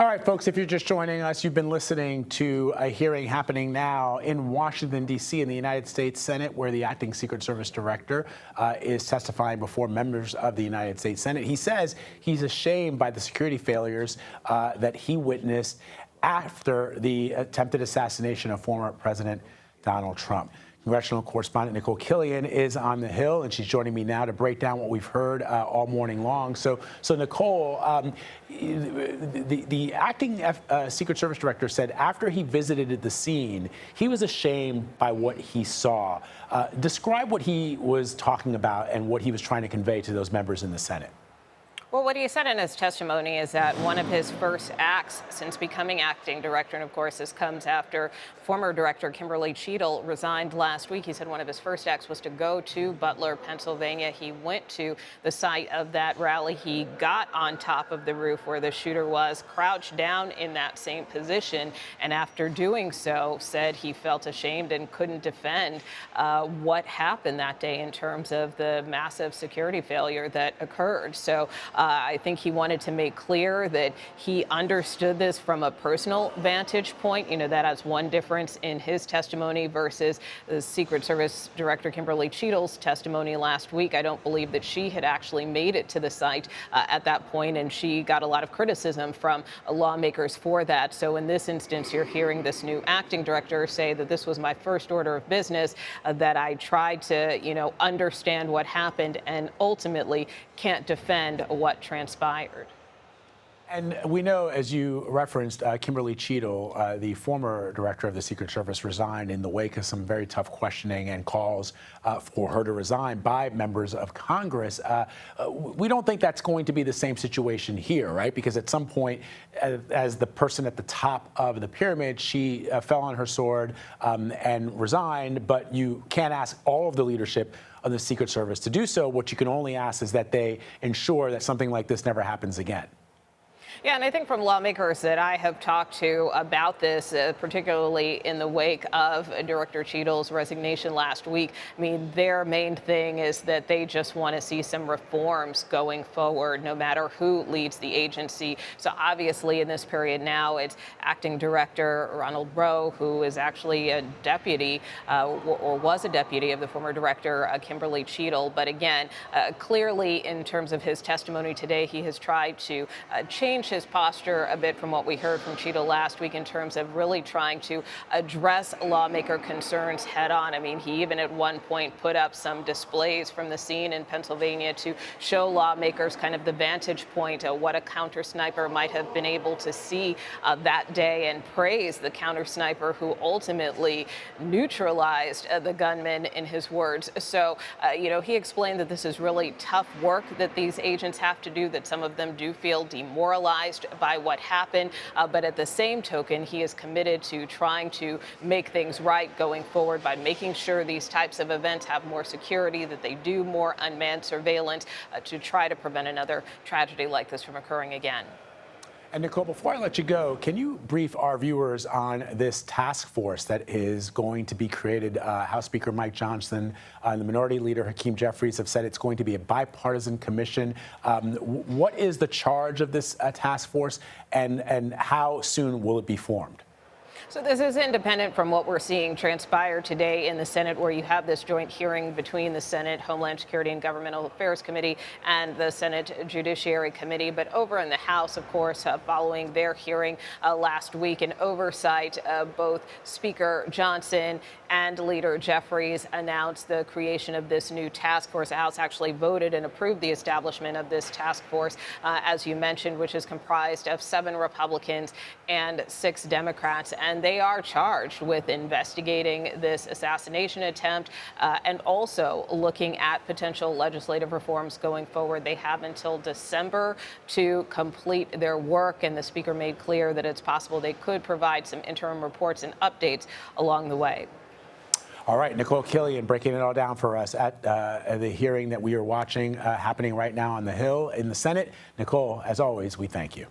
All right, folks, if you're just joining us, you've been listening to a hearing happening now in Washington, D.C. in the United States Senate, where the acting Secret Service director is testifying before members of the United States Senate. He says he's ashamed by the security failures that he witnessed after the attempted assassination of former President Donald Trump. Congressional correspondent Nikole Killion is on the Hill, and she's joining me now to break down what we've heard all morning long. So Nikole, the acting Secret Service director said after he visited the scene, he was ashamed by what he saw. Describe what he was talking about and what he was trying to convey to those members in the Senate. Well, what he said in his testimony is that one of his first acts since becoming acting director, and of course this comes after former director Kimberly Cheadle resigned last week. He said one of his first acts was to go to Butler, Pennsylvania. He went to the site of that rally. He got on top of the roof where the shooter was, crouched down in that same position, and after doing so said he felt ashamed and couldn't defend what happened that day in terms of the massive security failure that occurred. So I think he wanted to make clear that he understood this from a personal vantage point. You know, that has one difference in his testimony versus the Secret Service Director Kimberly Cheadle's testimony last week. I don't believe that she had actually made it to the site at that point, and she got a lot of criticism from lawmakers for that. So in this instance, you're hearing this new acting director say that this was my first order of business, that I tried to, understand what happened and ultimately can't defend what transpired. And we know, as you referenced, Kimberly Cheadle, the former director of the Secret Service, resigned in the wake of some very tough questioning and calls for her to resign by members of Congress. We don't think that's going to be the same situation here, right? Because at some point, as the person at the top of the pyramid, she fell on her sword and resigned, but you can't ask all of the leadership of the Secret Service to do so. What you can only ask is that they ensure that something like this never happens again. Yeah, and I think from lawmakers that I have talked to about this, particularly in the wake of Director Cheadle's resignation last week, I mean, their main thing is that they just want to see some reforms going forward, no matter who leads the agency. So obviously in this period now, it's acting director Ronald Rowe, who is actually a deputy or was a deputy of the former director Kimberly Cheadle. But again, clearly in terms of his testimony today, he has tried to change his posture a bit from what we heard from Cheadle last week in terms of really trying to address lawmaker concerns head on. I mean, he even at one point put up some displays from the scene in Pennsylvania to show lawmakers kind of the vantage point of what a counter sniper might have been able to see that day, and praise the counter sniper who ultimately neutralized the gunman, in his words. So, he explained that this is really tough work that these agents have to do, that some of them do feel demoralized by what happened, but at the same token, he is committed to trying to make things right going forward by making sure these types of events have more security, that they do more unmanned surveillance to try to prevent another tragedy like this from occurring again. And Nikole, before I let you go, can you brief our viewers on this task force that is going to be created? House Speaker Mike Johnson and the Minority Leader Hakeem Jeffries have said it's going to be a bipartisan commission. What is the charge of this task force, and how soon will it be formed? So this is independent from what we're seeing transpire today in the Senate, where you have this joint hearing between the Senate Homeland Security and Governmental Affairs Committee and the Senate Judiciary Committee. But over in the House, of course, following their hearing last week in oversight, both Speaker Johnson and Leader Jeffries announced the creation of this new task force. The House actually voted and approved the establishment of this task force, as you mentioned, which is comprised of 7 Republicans and 6 Democrats. And they are charged with investigating this assassination attempt and also looking at potential legislative reforms going forward. They have until December to complete their work, and the Speaker made clear that it's possible they could provide some interim reports and updates along the way. All right, Nikole Killion breaking it all down for us at the hearing that we are watching happening right now on the Hill in the Senate. Nikole, as always, we thank you.